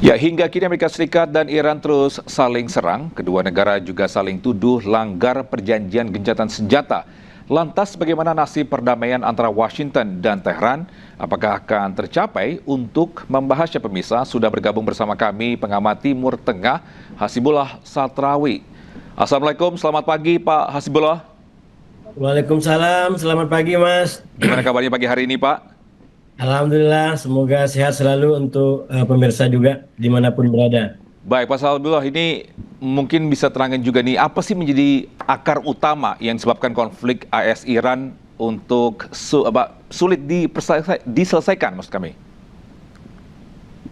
Ya, hingga kini Amerika Serikat dan Iran terus saling serang. Kedua negara juga saling tuduh langgar perjanjian gencatan senjata. Lantas bagaimana nasib perdamaian antara Washington dan Tehran? Apakah akan tercapai? Untuk membahasnya pemirsa, sudah bergabung bersama kami pengamat Timur Tengah, Hasibullah Satrawi. Assalamualaikum, selamat pagi Pak Hasibullah. Waalaikumsalam, selamat pagi Mas. Gimana kabarnya pagi hari ini Pak? Alhamdulillah, semoga sehat selalu untuk pemirsa juga dimanapun berada. Baik, Pak Salbullah, ini mungkin bisa terangkan juga nih, apa sih menjadi akar utama yang disebabkan konflik AS-Iran untuk sulit diselesaikan, maksud kami?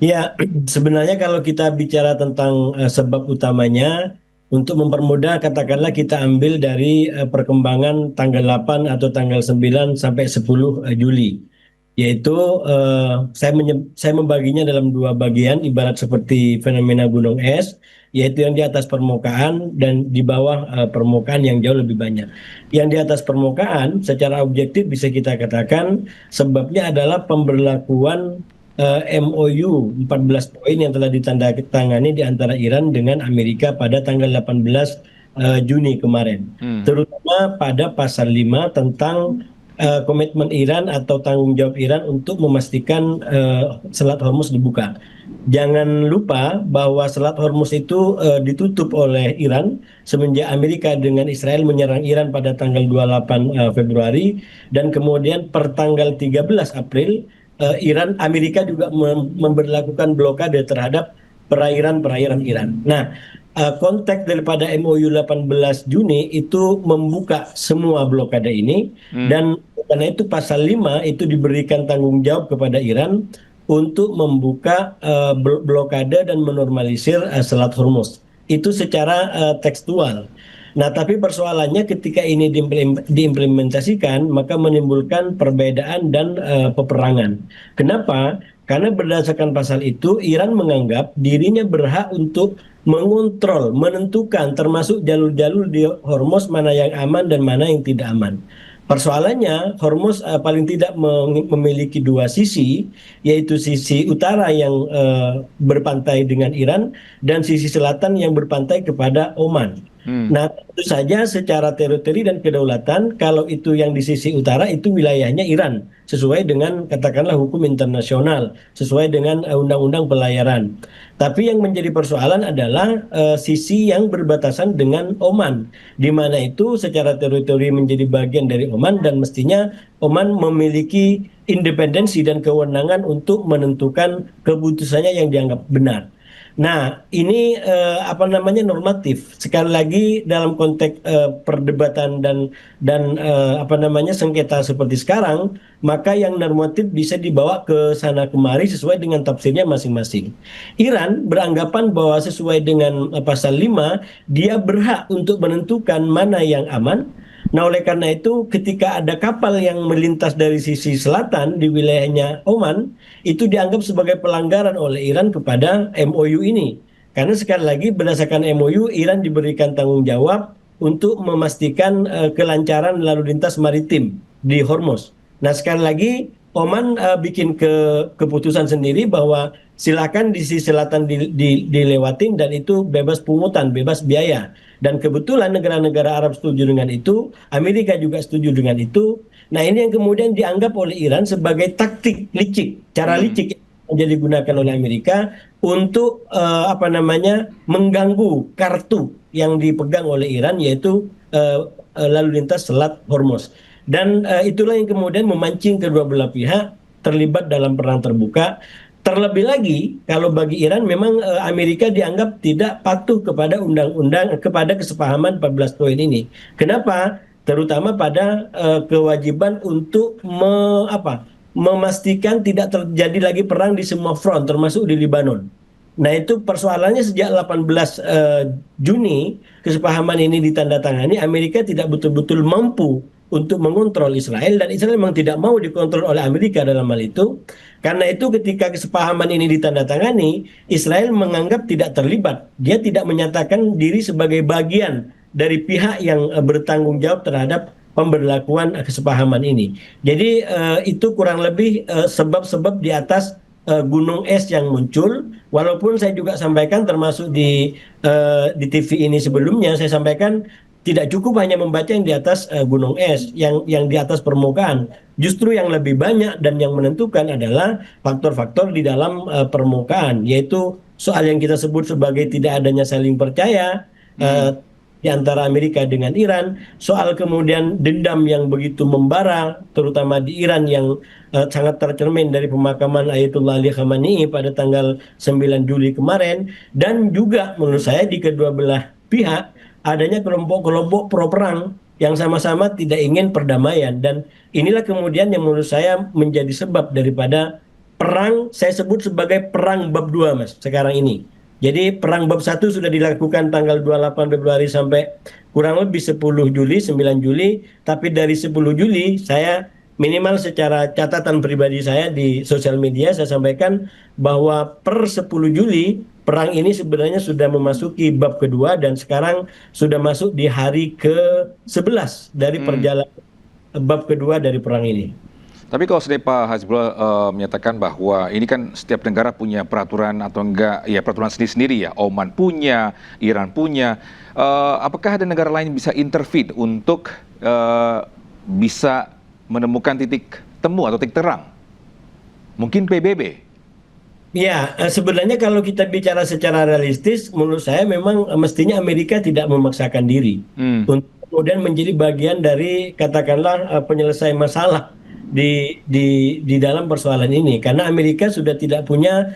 Ya, sebenarnya kalau kita bicara tentang sebab utamanya, untuk mempermudah katakanlah kita ambil dari perkembangan tanggal 8 atau tanggal 9 sampai 10 Juli. Yaitu saya membaginya dalam dua bagian, ibarat seperti fenomena gunung es, yaitu yang di atas permukaan dan di bawah permukaan yang jauh lebih banyak. Yang di atas permukaan secara objektif bisa kita katakan sebabnya adalah pemberlakuan MOU 14 poin yang telah ditandatangani di antara Iran dengan Amerika pada tanggal 18 Juni kemarin. Terutama pada pasal 5 tentang komitmen Iran atau tanggung jawab Iran untuk memastikan Selat Hormuz dibuka. Jangan lupa bahwa Selat Hormuz itu ditutup oleh Iran semenjak Amerika dengan Israel menyerang Iran pada tanggal 28 Februari, dan kemudian per tanggal 13 April Amerika juga memberlakukan blokade terhadap perairan-perairan Iran. Nah, konteks daripada MOU 18 Juni itu membuka semua blokade ini, dan karena itu pasal 5 itu diberikan tanggung jawab kepada Iran untuk membuka blokade dan menormalisir Selat Hormuz. Itu secara tekstual. Nah, tapi persoalannya ketika ini diimplementasikan, maka menimbulkan perbedaan dan peperangan. Kenapa? Karena berdasarkan pasal itu, Iran menganggap dirinya berhak untuk mengontrol, menentukan termasuk jalur-jalur di Hormuz mana yang aman dan mana yang tidak aman. Persoalannya, Hormuz paling tidak memiliki dua sisi, yaitu sisi utara yang berpantai dengan Iran dan sisi selatan yang berpantai kepada Oman. Nah, tentu saja secara teritori dan kedaulatan, kalau itu yang di sisi utara itu wilayahnya Iran, sesuai dengan katakanlah hukum internasional, sesuai dengan undang-undang pelayaran. Tapi yang menjadi persoalan adalah sisi yang berbatasan dengan Oman, di mana itu secara teritori menjadi bagian dari Oman dan mestinya Oman memiliki independensi dan kewenangan untuk menentukan keputusannya yang dianggap benar. Nah, ini apa namanya normatif. Sekali lagi dalam konteks perdebatan dan apa namanya sengketa seperti sekarang, maka yang normatif bisa dibawa ke sana kemari sesuai dengan tafsirnya masing-masing. Iran beranggapan bahwa sesuai dengan pasal 5, dia berhak untuk menentukan mana yang aman. Nah, oleh karena itu ketika ada kapal yang melintas dari sisi selatan di wilayahnya Oman, itu dianggap sebagai pelanggaran oleh Iran kepada MOU ini. Karena sekali lagi berdasarkan MOU, Iran diberikan tanggung jawab untuk memastikan kelancaran lalu lintas maritim di Hormuz. Nah, sekali lagi Oman bikin keputusan sendiri bahwa silakan di sisi selatan dilewatin dan itu bebas pungutan, bebas biaya. Dan kebetulan negara-negara Arab setuju dengan itu, Amerika juga setuju dengan itu. Nah, ini yang kemudian dianggap oleh Iran sebagai taktik licik, cara licik yang digunakan oleh Amerika untuk apa namanya mengganggu kartu yang dipegang oleh Iran, yaitu lalu lintas Selat Hormuz. Dan itulah yang kemudian memancing kedua belah pihak terlibat dalam perang terbuka. Terlebih lagi, kalau bagi Iran memang Amerika dianggap tidak patuh kepada undang-undang, kepada kesepahaman 14 poin ini. Kenapa? Terutama pada kewajiban untuk memastikan tidak terjadi lagi perang di semua front, termasuk di Lebanon. Nah, itu persoalannya sejak 18 Juni kesepahaman ini ditandatangani, Amerika tidak betul-betul mampu untuk mengontrol Israel, dan Israel memang tidak mau dikontrol oleh Amerika dalam hal itu. Karena itu ketika kesepahaman ini ditandatangani, Israel menganggap tidak terlibat. Dia tidak menyatakan diri sebagai bagian dari pihak yang bertanggung jawab terhadap pemberlakuan kesepahaman ini. Jadi itu kurang lebih sebab-sebab di atas gunung es yang muncul. Walaupun saya juga sampaikan termasuk di TV ini sebelumnya saya sampaikan tidak cukup hanya membaca yang di atas gunung es, yang di atas permukaan. Justru yang lebih banyak dan yang menentukan adalah faktor-faktor di dalam permukaan, yaitu soal yang kita sebut sebagai tidak adanya saling percaya di antara Amerika dengan Iran, soal kemudian dendam yang begitu membara, terutama di Iran yang sangat tercermin dari pemakaman Ayatullah Ali Khamenei pada tanggal 9 Juli kemarin, dan juga menurut saya di kedua belah pihak adanya kelompok-kelompok pro perang yang sama-sama tidak ingin perdamaian, dan inilah kemudian yang menurut saya menjadi sebab daripada perang, saya sebut sebagai perang bab 2 Mas sekarang ini. Jadi perang bab 1 sudah dilakukan tanggal 28 Februari sampai kurang lebih 10 Juli, 9 Juli, tapi dari 10 Juli saya minimal secara catatan pribadi saya di sosial media saya sampaikan bahwa per 10 Juli perang ini sebenarnya sudah memasuki bab kedua dan sekarang sudah masuk di hari ke-11 dari perjalanan bab kedua dari perang ini. Tapi kalau sedih Pak Hasbullah menyatakan bahwa ini kan setiap negara punya peraturan atau enggak, ya peraturan sendiri-sendiri ya. Oman punya, Iran punya. Apakah ada negara lain yang bisa intervene untuk bisa menemukan titik temu atau titik terang? Mungkin PBB? Ya, sebenarnya kalau kita bicara secara realistis, menurut saya memang mestinya Amerika tidak memaksakan diri untuk kemudian menjadi bagian dari katakanlah penyelesaian masalah di dalam persoalan ini, karena Amerika sudah tidak punya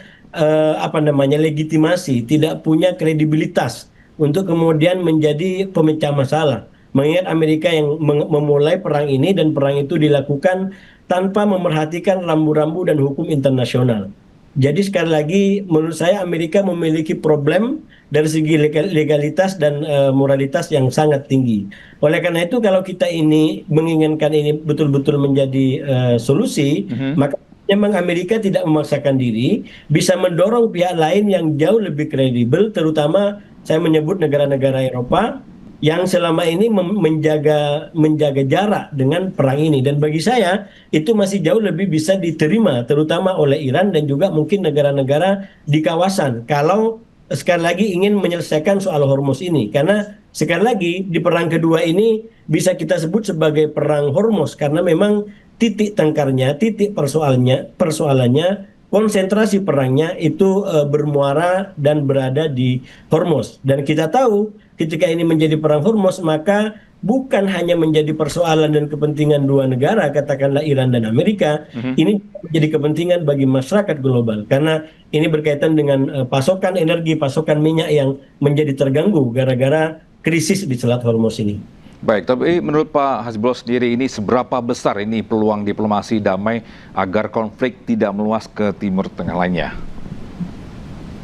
legitimasi, tidak punya kredibilitas untuk kemudian menjadi pemecah masalah. Mengingat Amerika yang memulai perang ini dan perang itu dilakukan tanpa memerhatikan rambu-rambu dan hukum internasional. Jadi sekali lagi menurut saya Amerika memiliki problem dari segi legalitas dan moralitas yang sangat tinggi. Oleh karena itu kalau kita ini menginginkan ini betul-betul menjadi solusi, maka memang Amerika tidak memaksakan diri, bisa mendorong pihak lain yang jauh lebih kredibel, terutama saya menyebut negara-negara Eropa yang selama ini menjaga jarak dengan perang ini, dan bagi saya itu masih jauh lebih bisa diterima terutama oleh Iran dan juga mungkin negara-negara di kawasan kalau sekali lagi ingin menyelesaikan soal Hormuz ini, karena sekali lagi di perang kedua ini bisa kita sebut sebagai perang Hormuz karena memang titik tengkarnya, titik persoalannya konsentrasi perangnya itu bermuara dan berada di Hormuz, dan kita tahu ketika ini menjadi perang Hormuz maka bukan hanya menjadi persoalan dan kepentingan dua negara, katakanlah Iran dan Amerika, ini menjadi kepentingan bagi masyarakat global karena ini berkaitan dengan pasokan energi, pasokan minyak yang menjadi terganggu gara-gara krisis di Selat Hormuz ini. Baik, tapi menurut Pak Hasbullah sendiri ini seberapa besar ini peluang diplomasi damai agar konflik tidak meluas ke Timur Tengah lainnya?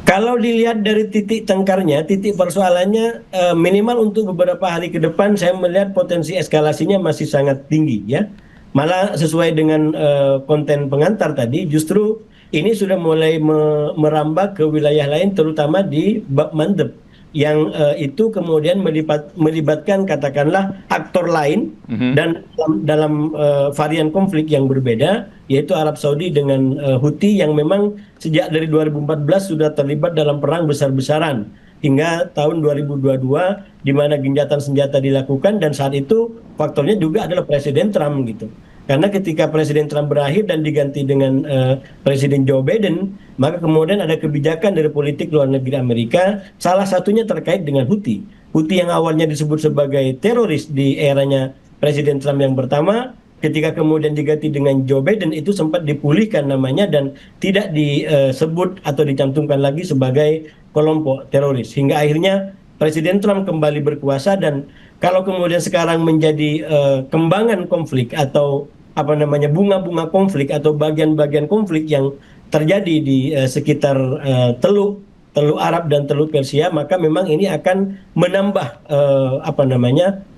Kalau dilihat dari titik tengkarnya, titik persoalannya minimal untuk beberapa hari ke depan saya melihat potensi eskalasinya masih sangat tinggi ya. Malah sesuai dengan konten pengantar tadi, justru ini sudah mulai merambah ke wilayah lain terutama di Bab Mandeb yang itu kemudian melibatkan katakanlah aktor lain dan dalam varian konflik yang berbeda, yaitu Arab Saudi dengan Houthi yang memang sejak dari 2014 sudah terlibat dalam perang besar-besaran hingga tahun 2022 di mana gencatan senjata dilakukan, dan saat itu faktornya juga adalah Presiden Trump gitu. Karena ketika Presiden Trump berakhir dan diganti dengan Presiden Joe Biden, maka kemudian ada kebijakan dari politik luar negeri Amerika, salah satunya terkait dengan Houthi. Houthi yang awalnya disebut sebagai teroris di eranya Presiden Trump yang pertama, ketika kemudian diganti dengan Joe Biden itu sempat dipulihkan namanya dan tidak disebut atau dicantumkan lagi sebagai kelompok teroris. Hingga akhirnya Presiden Trump kembali berkuasa, dan kalau kemudian sekarang menjadi kembangan konflik atau bunga-bunga konflik atau bagian-bagian konflik yang terjadi di sekitar Teluk Arab dan Teluk Persia, maka memang ini akan menambah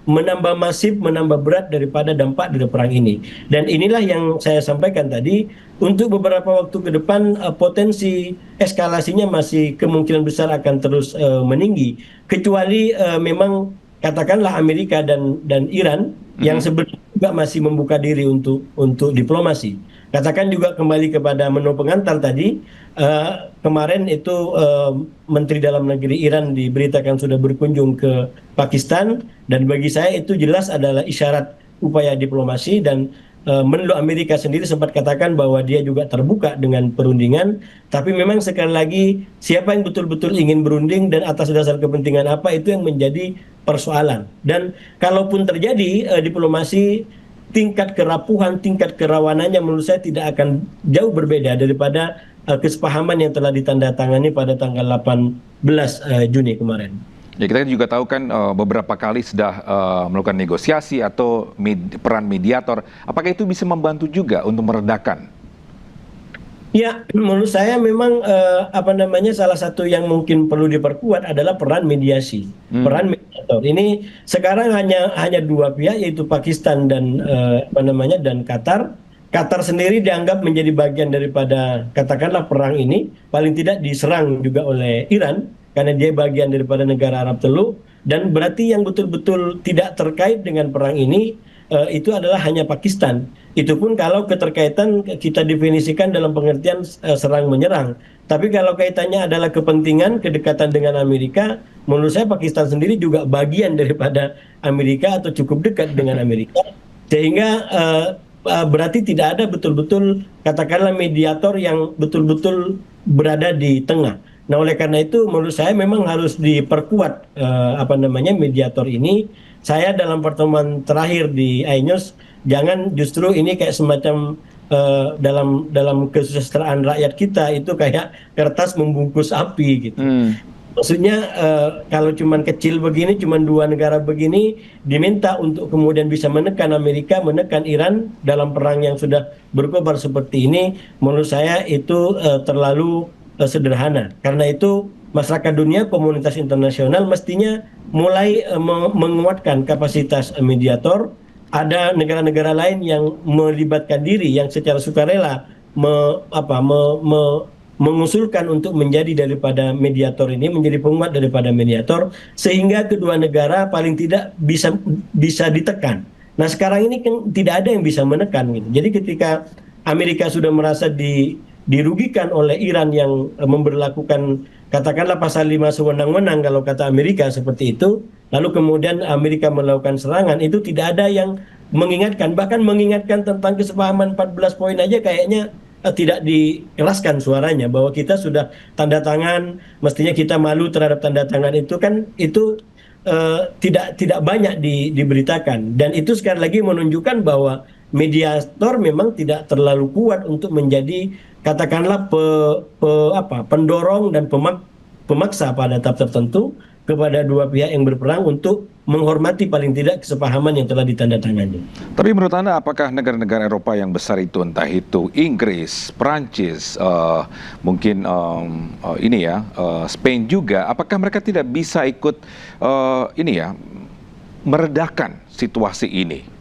menambah masif, menambah berat daripada dampak dari perang ini. Dan inilah yang saya sampaikan tadi, untuk beberapa waktu ke depan potensi eskalasinya masih kemungkinan besar akan terus meninggi, kecuali memang katakanlah Amerika dan Iran yang sebenarnya juga masih membuka diri untuk diplomasi. Katakan juga kembali kepada menu pengantar tadi, kemarin itu Menteri Dalam Negeri Iran diberitakan sudah berkunjung ke Pakistan, dan bagi saya itu jelas adalah isyarat upaya diplomasi. Dan Menlu Amerika sendiri sempat katakan bahwa dia juga terbuka dengan perundingan, tapi memang sekali lagi siapa yang betul-betul ingin berunding dan atas dasar kepentingan apa, itu yang menjadi persoalan. Dan kalaupun terjadi diplomasi, tingkat kerapuhan, tingkat kerawanannya menurut saya tidak akan jauh berbeda daripada kesepahaman yang telah ditandatangani pada tanggal 18 Juni kemarin. Ya, kita juga tahu kan beberapa kali sudah melakukan negosiasi atau peran mediator. Apakah itu bisa membantu juga untuk meredakan? Ya, menurut saya memang salah satu yang mungkin perlu diperkuat adalah peran mediasi, peran mediator. Ini sekarang hanya dua pihak, yaitu Pakistan dan dan Qatar. Qatar sendiri dianggap menjadi bagian daripada katakanlah perang ini, paling tidak diserang juga oleh Iran karena dia bagian daripada negara Arab Teluk, dan berarti yang betul-betul tidak terkait dengan perang ini itu adalah hanya Pakistan. Itu pun kalau keterkaitan kita definisikan dalam pengertian serang menyerang. Tapi kalau kaitannya adalah kepentingan, kedekatan dengan Amerika, menurut saya Pakistan sendiri juga bagian daripada Amerika atau cukup dekat dengan Amerika, sehingga berarti tidak ada betul-betul katakanlah mediator yang betul-betul berada di tengah. Nah, oleh karena itu menurut saya memang harus diperkuat mediator ini. Saya dalam pertemuan terakhir di iNews, jangan justru ini kayak semacam dalam kesejahteraan rakyat kita itu kayak kertas membungkus api gitu. Maksudnya kalau cuman kecil begini, cuman dua negara begini diminta untuk kemudian bisa menekan Amerika, menekan Iran dalam perang yang sudah berkobar seperti ini, menurut saya itu terlalu sederhana. Karena itu masyarakat dunia, komunitas internasional mestinya mulai menguatkan kapasitas mediator. Ada negara-negara lain yang melibatkan diri, yang secara sukarela mengusulkan untuk menjadi daripada mediator ini, menjadi penguat daripada mediator, sehingga kedua negara paling tidak bisa ditekan. Nah, sekarang ini kan tidak ada yang bisa menekan gitu. Jadi ketika Amerika sudah merasa dirugikan oleh Iran yang memberlakukan katakanlah pasal 5 sewenang-wenang kalau kata Amerika seperti itu, lalu kemudian Amerika melakukan serangan, itu tidak ada yang mengingatkan, bahkan mengingatkan tentang kesepahaman 14 poin aja kayaknya tidak dikeraskan suaranya, bahwa kita sudah tanda tangan, mestinya kita malu terhadap tanda tangan itu kan, itu tidak banyak diberitakan. Dan itu sekali lagi menunjukkan bahwa mediator memang tidak terlalu kuat untuk menjadi katakanlah pendorong dan pemaksa pada tahap tertentu kepada dua pihak yang berperang untuk menghormati paling tidak kesepahaman yang telah ditandatangani. Tapi menurut Anda, apakah negara-negara Eropa yang besar itu, entah itu Inggris, Prancis, mungkin Spain juga, apakah mereka tidak bisa ikut meredakan situasi ini?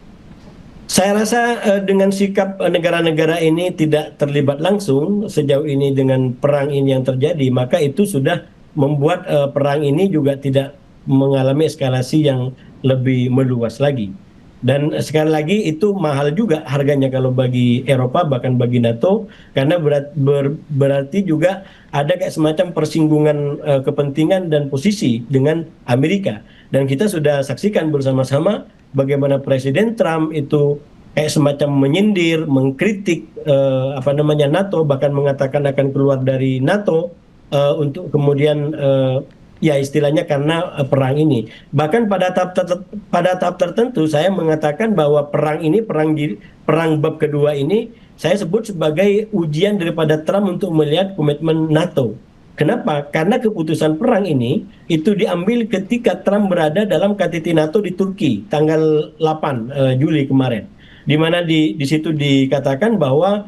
Saya rasa dengan sikap negara-negara ini tidak terlibat langsung sejauh ini dengan perang ini yang terjadi, maka itu sudah membuat perang ini juga tidak mengalami eskalasi yang lebih meluas lagi. Dan sekali lagi itu mahal juga harganya kalau bagi Eropa, bahkan bagi NATO, karena berarti juga ada kayak semacam persinggungan kepentingan dan posisi dengan Amerika. Dan kita sudah saksikan bersama-sama bagaimana Presiden Trump itu kayak semacam menyindir, mengkritik NATO, bahkan mengatakan akan keluar dari NATO untuk kemudian ya istilahnya karena perang ini. Bahkan pada tahap tertentu saya mengatakan bahwa perang ini, perang bab kedua ini, saya sebut sebagai ujian daripada Trump untuk melihat komitmen NATO. Kenapa? Karena keputusan perang ini itu diambil ketika Trump berada dalam KTT NATO di Turki tanggal 8 Juli kemarin, di mana di situ dikatakan bahwa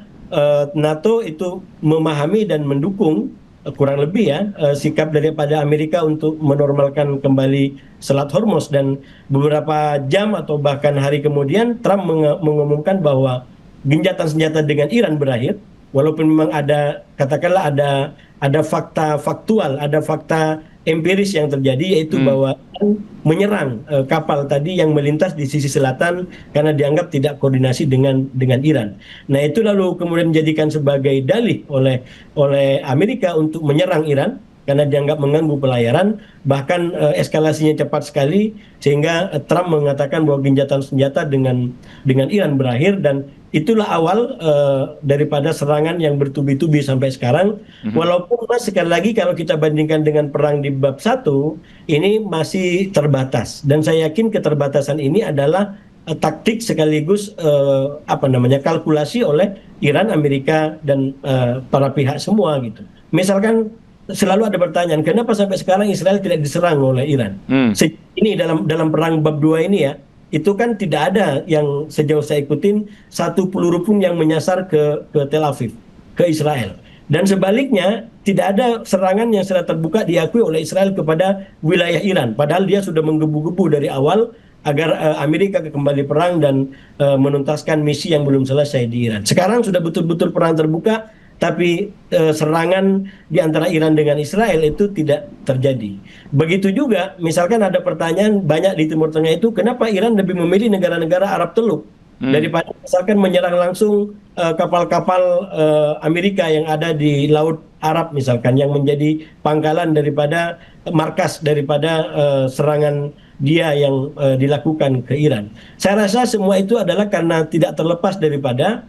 NATO itu memahami dan mendukung kurang lebih sikap daripada Amerika untuk menormalkan kembali Selat Hormuz. Dan beberapa jam atau bahkan hari kemudian Trump mengumumkan bahwa gencatan senjata dengan Iran berakhir, walaupun memang ada katakanlah ada fakta faktual, ada fakta empiris yang terjadi, yaitu bahwa Iran menyerang kapal tadi yang melintas di sisi selatan karena dianggap tidak koordinasi dengan Iran. Nah, itu lalu kemudian dijadikan sebagai dalih oleh Amerika untuk menyerang Iran karena dianggap mengganggu pelayaran, bahkan eskalasinya cepat sekali sehingga Trump mengatakan bahwa gencatan senjata dengan Iran berakhir, dan itulah awal daripada serangan yang bertubi-tubi sampai sekarang. Walaupun Mas, sekali lagi kalau kita bandingkan dengan perang di bab 1, ini masih terbatas, dan saya yakin keterbatasan ini adalah taktik sekaligus kalkulasi oleh Iran, Amerika, dan para pihak semua gitu. Misalkan selalu ada pertanyaan, kenapa sampai sekarang Israel tidak diserang oleh Iran? Ini dalam perang bab 2 ini ya, itu kan tidak ada yang sejauh saya ikutin satu peluru pun yang menyasar ke Tel Aviv, ke Israel. Dan sebaliknya, tidak ada serangan yang secara terbuka diakui oleh Israel kepada wilayah Iran. Padahal dia sudah menggebu-gebu dari awal agar Amerika kembali perang dan menuntaskan misi yang belum selesai di Iran. Sekarang sudah betul-betul perang terbuka, tapi serangan di antara Iran dengan Israel itu tidak terjadi. Begitu juga, misalkan ada pertanyaan banyak di Timur Tengah itu, kenapa Iran lebih memilih negara-negara Arab Teluk daripada misalkan menyerang langsung kapal-kapal Amerika yang ada di Laut Arab misalkan, yang menjadi pangkalan daripada markas daripada serangan dia yang dilakukan ke Iran. Saya rasa semua itu adalah karena tidak terlepas daripada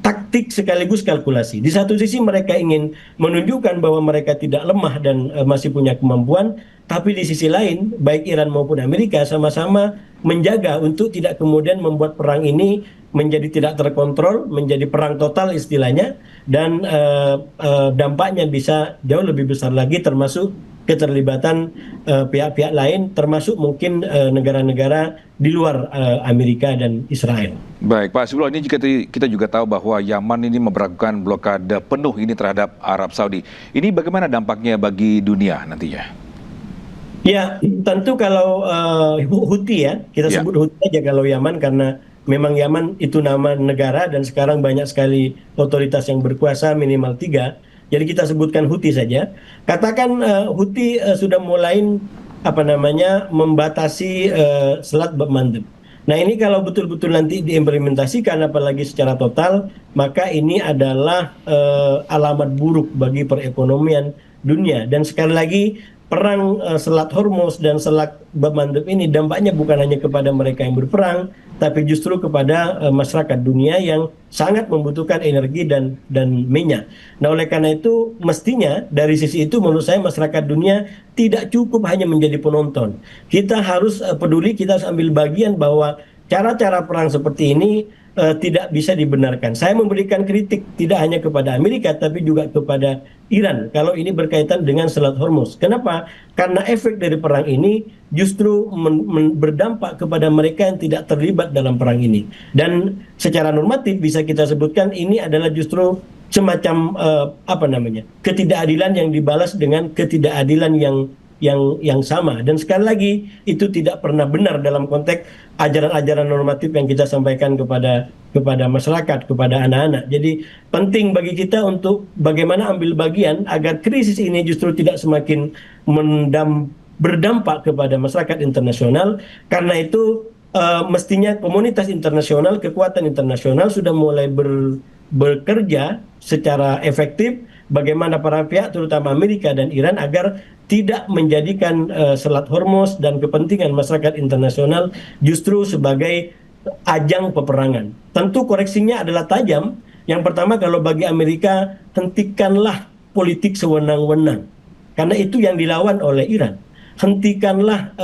taktik sekaligus kalkulasi. Di satu sisi mereka ingin menunjukkan bahwa mereka tidak lemah dan masih punya kemampuan, tapi di sisi lain baik Iran maupun Amerika sama-sama menjaga untuk tidak kemudian membuat perang ini menjadi tidak terkontrol, menjadi perang total istilahnya, dan dampaknya bisa jauh lebih besar lagi, termasuk keterlibatan pihak-pihak lain, termasuk mungkin negara-negara di luar Amerika dan Israel. Baik, Pak Hasibullah, ini kita juga tahu bahwa Yaman ini memberlakukan blokade penuh ini terhadap Arab Saudi. Ini bagaimana dampaknya bagi dunia nantinya? Ya, tentu kalau Houthi ya, kita sebut Houthi aja kalau Yaman, karena memang Yaman itu nama negara dan sekarang banyak sekali otoritas yang berkuasa, minimal 3. Jadi kita sebutkan Houthi saja. Katakan Houthi sudah mulai membatasi Selat Bab Mandeb. Nah, ini kalau betul-betul nanti diimplementasikan, apalagi secara total, maka ini adalah alamat buruk bagi perekonomian dunia. Dan sekali lagi, perang Selat Hormuz dan Selat Bab Mandeb ini dampaknya bukan hanya kepada mereka yang berperang, tapi justru kepada masyarakat dunia yang sangat membutuhkan energi dan minyak. Nah, oleh karena itu mestinya dari sisi itu menurut saya masyarakat dunia tidak cukup hanya menjadi penonton. Kita harus peduli, kita harus ambil bagian bahwa cara-cara perang seperti ini tidak bisa dibenarkan. Saya memberikan kritik tidak hanya kepada Amerika tapi juga kepada Iran kalau ini berkaitan dengan Selat Hormuz. Kenapa? Karena efek dari perang ini justru berdampak kepada mereka yang tidak terlibat dalam perang ini. Dan secara normatif bisa kita sebutkan ini adalah justru semacam ketidakadilan yang dibalas dengan ketidakadilan yang sama. Dan sekali lagi itu tidak pernah benar dalam konteks ajaran-ajaran normatif yang kita sampaikan kepada masyarakat, kepada anak-anak. Jadi penting bagi kita untuk bagaimana ambil bagian agar krisis ini justru tidak semakin berdampak kepada masyarakat internasional. Karena itu mestinya komunitas internasional, kekuatan internasional sudah mulai bekerja secara efektif bagaimana para pihak terutama Amerika dan Iran agar tidak menjadikan Selat Hormuz dan kepentingan masyarakat internasional justru sebagai ajang peperangan. Tentu koreksinya adalah tajam. Yang pertama, kalau bagi Amerika, hentikanlah politik sewenang-wenang. Karena itu yang dilawan oleh Iran. Hentikanlah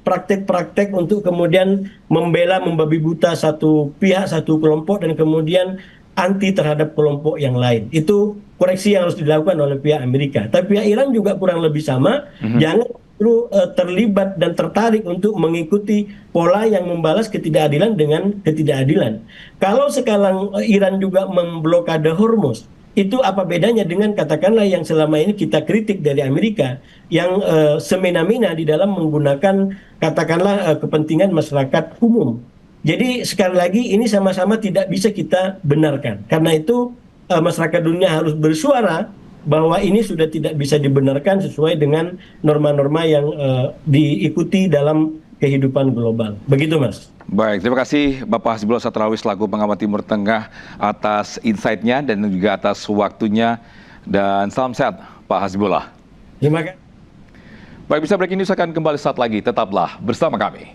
praktek-praktek untuk kemudian membela, membabi buta satu pihak, satu kelompok, dan kemudian anti terhadap kelompok yang lain. Itu koreksi yang harus dilakukan oleh pihak Amerika. Tapi pihak Iran juga kurang lebih sama. Jangan perlu terlibat dan tertarik untuk mengikuti pola yang membalas ketidakadilan dengan ketidakadilan. Kalau sekarang Iran juga memblokade Hormuz, itu apa bedanya dengan katakanlah yang selama ini kita kritik dari Amerika yang semena-mena di dalam menggunakan katakanlah kepentingan masyarakat umum Jadi sekali lagi ini sama-sama tidak bisa kita benarkan. Karena itu masyarakat dunia harus bersuara bahwa ini sudah tidak bisa dibenarkan sesuai dengan norma-norma yang diikuti dalam kehidupan global. Begitu, Mas. Baik, terima kasih Bapak Hasbullah Satrawi selaku pengamat Timur Tengah atas insight-nya dan juga atas waktunya. Dan salam sehat Pak Hasbullah. Terima kasih. Baik, Bisa Breaking News akan kembali saat lagi. Tetaplah bersama kami.